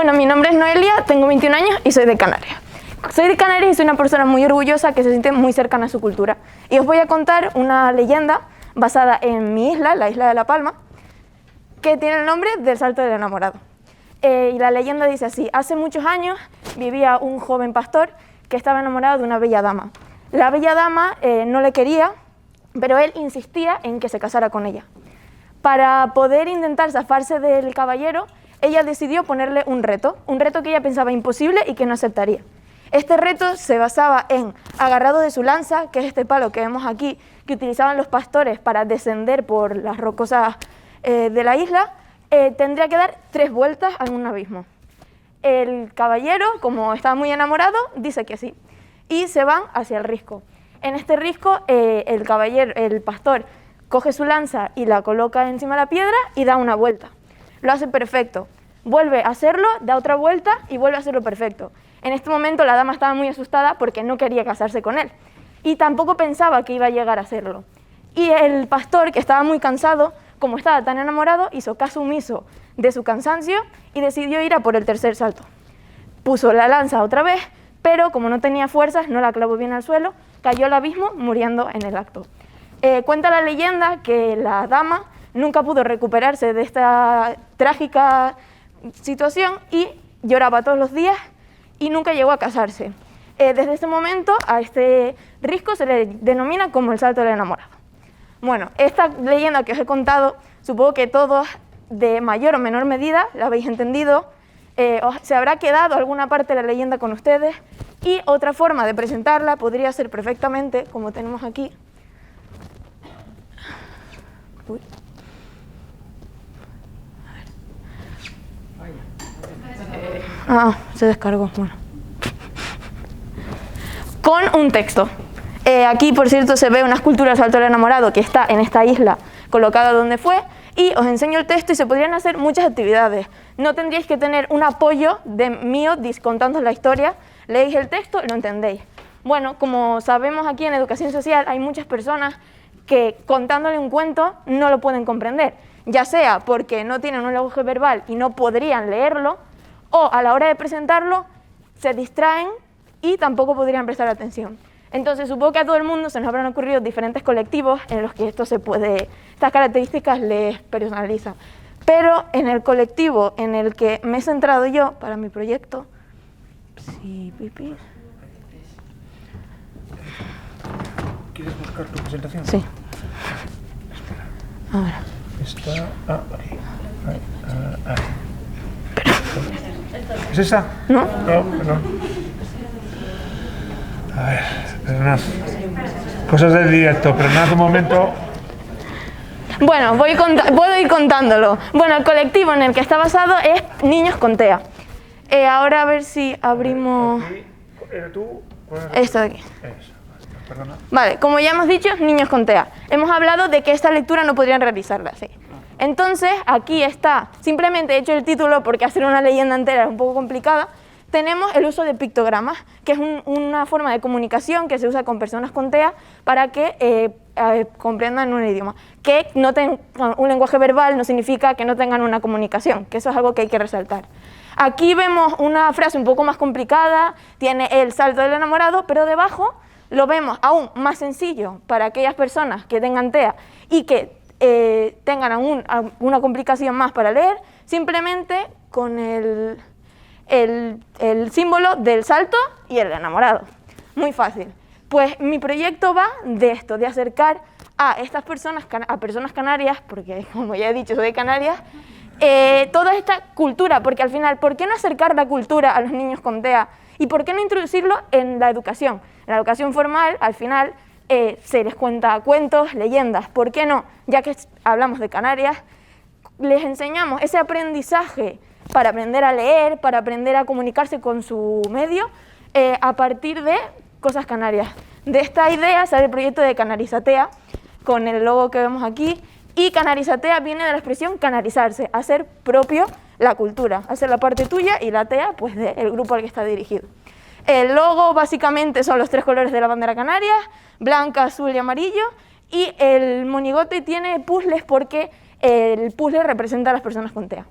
Bueno, mi nombre es Noelia, tengo 21 años y soy de Canarias. Soy de Canarias y soy una persona muy orgullosa que se siente muy cercana a su cultura. Y os voy a contar una leyenda basada en mi isla, la isla de La Palma, que tiene el nombre del Salto del Enamorado. Y la leyenda dice así: hace muchos años vivía un joven pastor que estaba enamorado de una bella dama. La bella dama no le quería, pero él insistía en que se casara con ella. Para poder intentar zafarse del caballero, ella decidió ponerle un reto que ella pensaba imposible y que no aceptaría. Este reto se basaba en, agarrado de su lanza, que es este palo que vemos aquí, que utilizaban los pastores para descender por las rocosas de la isla, tendría que dar 3 vueltas a un abismo. El caballero, como estaba muy enamorado, dice que sí, y se van hacia el risco. En este risco, el pastor coge su lanza y la coloca encima de la piedra y da una vuelta. Lo hace perfecto. Vuelve a hacerlo, da otra vuelta y vuelve a hacerlo perfecto. En este momento la dama estaba muy asustada porque no quería casarse con él y tampoco pensaba que iba a llegar a hacerlo. Y el pastor, que estaba muy cansado, como estaba tan enamorado, hizo caso omiso de su cansancio y decidió ir a por el tercer salto. Puso la lanza otra vez, pero como no tenía fuerzas, no la clavó bien al suelo, cayó al abismo muriendo en el acto. Cuenta la leyenda que la dama nunca pudo recuperarse de esta trágica situación y lloraba todos los días y nunca llegó a casarse. Desde ese momento a este risco se le denomina como el Salto del Enamorado. Bueno, esta leyenda que os he contado, supongo que todos de mayor o menor medida la habéis entendido, se habrá quedado alguna parte de la leyenda con ustedes y otra forma de presentarla podría ser perfectamente, como tenemos aquí. Uy. Se descargó, bueno. Con un texto. Aquí, por cierto, se ve una escultura del Salto del Enamorado que está en esta isla, colocada donde fue, y os enseño el texto y se podrían hacer muchas actividades. No tendríais que tener un apoyo mío contándoos la historia, leéis el texto y lo entendéis. Bueno, como sabemos aquí en Educación Social, hay muchas personas que contándole un cuento no lo pueden comprender, ya sea porque no tienen un lenguaje verbal y no podrían leerlo, o a la hora de presentarlo se distraen y tampoco podrían prestar atención. Entonces supongo que a todo el mundo se nos habrán ocurrido diferentes colectivos en los que estas características les personalizan. Pero en el colectivo en el que me he centrado yo para mi proyecto, ¿Quieres buscar tu presentación? Sí. A ver. Está ahí. ¿Es esa? ¿No? No, perdón. A ver, perdonad. Cosas del directo, perdonad un momento. Bueno, puedo ir contándolo. Bueno, el colectivo en el que está basado es Niños con TEA. Ahora a ver si abrimos... ¿Tú? Esto de aquí. Eso, perdona. Vale, como ya hemos dicho, Niños con TEA. Hemos hablado de que esta lectura no podrían realizarla así. Entonces, aquí está, simplemente he hecho el título porque hacer una leyenda entera es un poco complicada. Tenemos el uso de pictogramas, que es una forma de comunicación que se usa con personas con TEA para que comprendan un idioma. Que no tengan un lenguaje verbal no significa que no tengan una comunicación, que eso es algo que hay que resaltar. Aquí vemos una frase un poco más complicada, tiene el salto del enamorado, pero debajo lo vemos aún más sencillo para aquellas personas que tengan TEA y que tengan una complicación más para leer, simplemente con el símbolo del salto y el enamorado. Muy fácil. Pues mi proyecto va de esto, de acercar a estas personas, a personas canarias, porque como ya he dicho soy de Canarias, toda esta cultura, porque al final, ¿por qué no acercar la cultura a los niños con TEA? ¿Y por qué no introducirlo en la educación? En la educación formal, al final, se les cuenta cuentos, leyendas. ¿Por qué no? Ya que hablamos de Canarias, les enseñamos ese aprendizaje para aprender a leer, para aprender a comunicarse con su medio, a partir de cosas canarias. De esta idea sale el proyecto de Canarizatea, con el logo que vemos aquí, y Canarizatea viene de la expresión canarizarse, hacer propio la cultura, hacer la parte tuya y la TEA pues del grupo al que está dirigido. El logo básicamente son los 3 colores de la bandera canaria, blanca, azul y amarillo, y el monigote tiene puzzles porque el puzzle representa a las personas con TEA.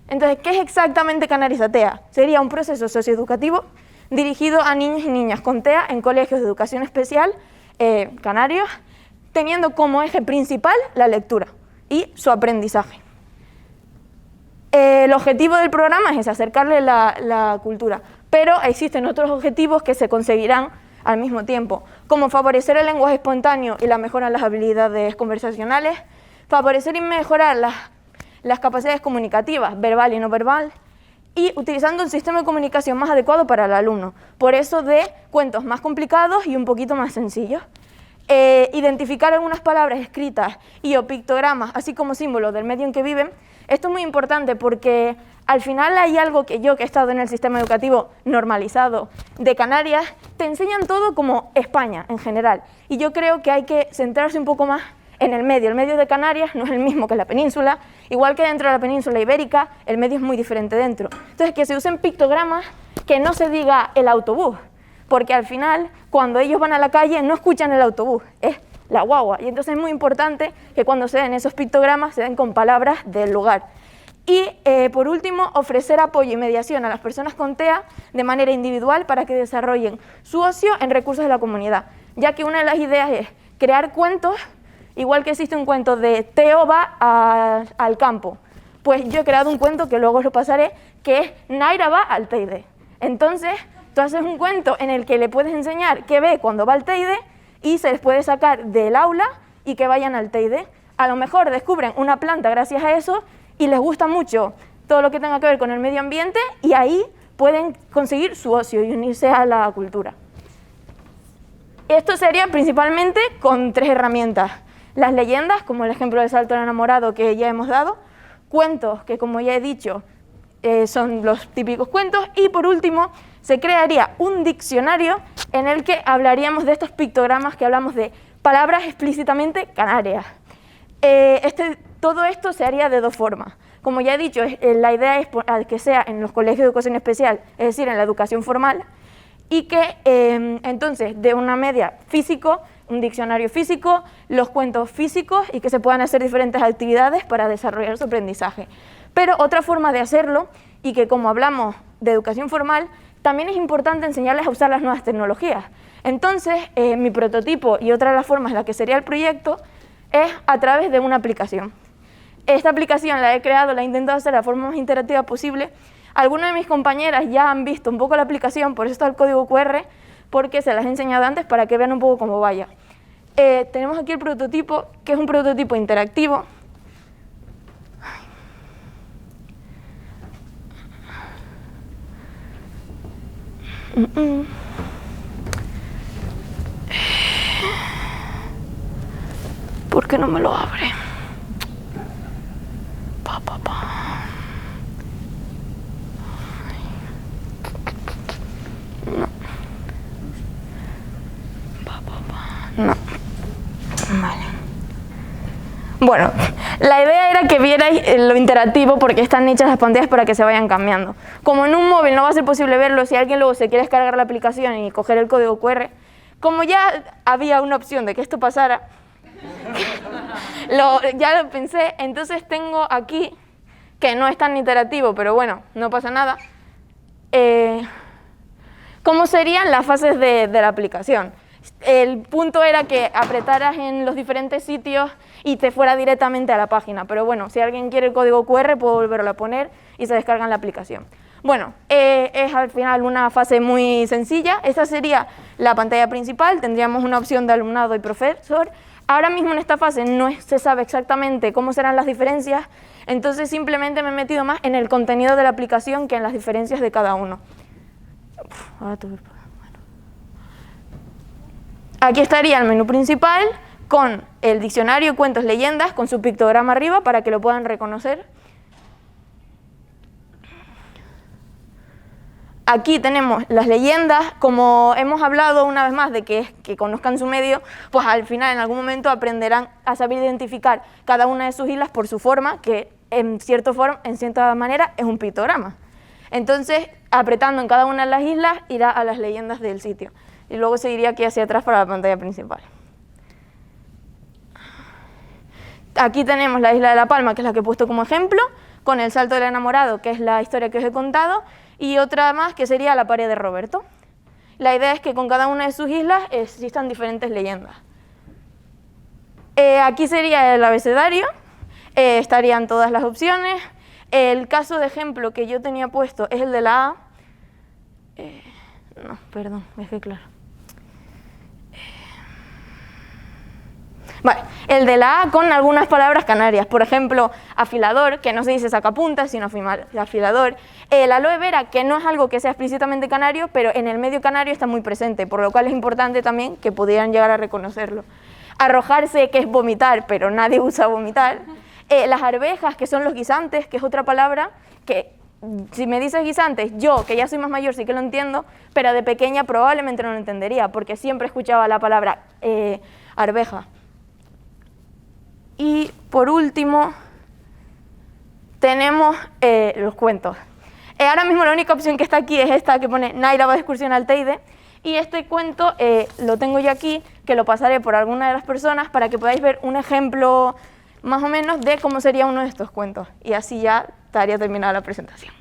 Entonces, ¿qué es exactamente Canarias TEA? Sería un proceso socioeducativo dirigido a niños y niñas con TEA en colegios de educación especial canarios, teniendo como eje principal la lectura y su aprendizaje. El objetivo del programa es acercarle la cultura, pero existen otros objetivos que se conseguirán al mismo tiempo, como favorecer el lenguaje espontáneo y la mejora en las habilidades conversacionales, favorecer y mejorar las capacidades comunicativas, verbal y no verbal, y utilizando un sistema de comunicación más adecuado para el alumno. Por eso de cuentos más complicados y un poquito más sencillos. Identificar algunas palabras escritas y o pictogramas, así como símbolos del medio en que viven. Esto es muy importante porque al final hay algo que yo, que he estado en el sistema educativo normalizado de Canarias, te enseñan todo como España en general. Y yo creo que hay que centrarse un poco más en el medio. El medio de Canarias no es el mismo que la península, igual que dentro de la península ibérica, el medio es muy diferente dentro. Entonces, que se usen pictogramas, que no se diga el autobús, porque al final, cuando ellos van a la calle, no escuchan el autobús, es la guagua. Y entonces es muy importante que cuando se den esos pictogramas, se den con palabras del lugar. Y, por último, ofrecer apoyo y mediación a las personas con TEA de manera individual para que desarrollen su ocio en recursos de la comunidad, ya que una de las ideas es crear cuentos. Igual que existe un cuento de Teo va al campo, pues yo he creado un cuento que luego os lo pasaré, que es Naira va al Teide. Entonces, tú haces un cuento en el que le puedes enseñar qué ve cuando va al Teide y se les puede sacar del aula y que vayan al Teide. A lo mejor descubren una planta gracias a eso y les gusta mucho todo lo que tenga que ver con el medio ambiente y ahí pueden conseguir su ocio y unirse a la cultura. Esto sería principalmente con 3 herramientas. Las leyendas, como el ejemplo del salto del enamorado que ya hemos dado, cuentos, que como ya he dicho, son los típicos cuentos, y por último, se crearía un diccionario en el que hablaríamos de estos pictogramas que hablamos de palabras explícitamente canarias. Todo esto se haría de 2 formas. Como ya he dicho, la idea es que sea en los colegios de educación especial, es decir, en la educación formal, y que entonces de una media físico, un diccionario físico, los cuentos físicos y que se puedan hacer diferentes actividades para desarrollar su aprendizaje. Pero otra forma de hacerlo, y que como hablamos de educación formal, también es importante enseñarles a usar las nuevas tecnologías. Entonces, mi prototipo y otra de las formas en la que sería el proyecto es a través de una aplicación. Esta aplicación la he creado, la he intentado hacer de la forma más interactiva posible. Algunas de mis compañeras ya han visto un poco la aplicación, por eso está el código QR, porque se las he enseñado antes para que vean un poco cómo vaya. Tenemos aquí el prototipo, que es un prototipo interactivo. ¿Por qué no me lo abre? No. Vale. Bueno, la idea era que vierais lo interactivo porque están hechas las pantallas para que se vayan cambiando. Como en un móvil no va a ser posible verlo, si alguien luego se quiere descargar la aplicación y coger el código QR, como ya había una opción de que esto pasara, ya lo pensé, entonces tengo aquí, que no es tan interactivo, pero bueno, no pasa nada, cómo serían las fases de la aplicación. El punto era que apretaras en los diferentes sitios y te fuera directamente a la página, pero bueno, si alguien quiere el código QR puedo volverlo a poner y se descarga en la aplicación. Bueno, es al final una fase muy sencilla. Esta sería la pantalla principal, tendríamos una opción de alumnado y profesor. Ahora mismo en esta fase no se sabe exactamente cómo serán las diferencias, entonces simplemente me he metido más en el contenido de la aplicación que en las diferencias de cada uno. Aquí estaría el menú principal con el diccionario, cuentos, leyendas, con su pictograma arriba para que lo puedan reconocer. Aquí tenemos las leyendas, como hemos hablado una vez más de que conozcan su medio, pues al final en algún momento aprenderán a saber identificar cada una de sus islas por su forma, que en cierta manera es un pictograma. Entonces, apretando en cada una de las islas, irá a las leyendas del sitio. Y luego seguiría aquí hacia atrás para la pantalla principal. Aquí tenemos la isla de La Palma, que es la que he puesto como ejemplo, con El salto del enamorado, que es la historia que os he contado, y otra más que sería La pared de Roberto. La idea es que con cada una de sus islas existan diferentes leyendas. Aquí sería el abecedario, estarían todas las opciones. El caso de ejemplo que yo tenía puesto es el de la A. No, perdón, es que claro. Vale, el de la A con algunas palabras canarias, por ejemplo, afilador, que no se dice sacapuntas, sino afilador. El aloe vera, que no es algo que sea explícitamente canario, pero en el medio canario está muy presente, por lo cual es importante también que pudieran llegar a reconocerlo. Arrojarse, que es vomitar, pero nadie usa vomitar. Las arvejas, que son los guisantes, que es otra palabra que, si me dices guisantes, yo, que ya soy más mayor, sí que lo entiendo, pero de pequeña probablemente no lo entendería, porque siempre escuchaba la palabra arveja. Y por último, tenemos los cuentos. Ahora mismo la única opción que está aquí es esta que pone Naira va de excursión al Teide, y este cuento lo tengo yo aquí, que lo pasaré por alguna de las personas para que podáis ver un ejemplo más o menos de cómo sería uno de estos cuentos, y así ya estaría terminada la presentación.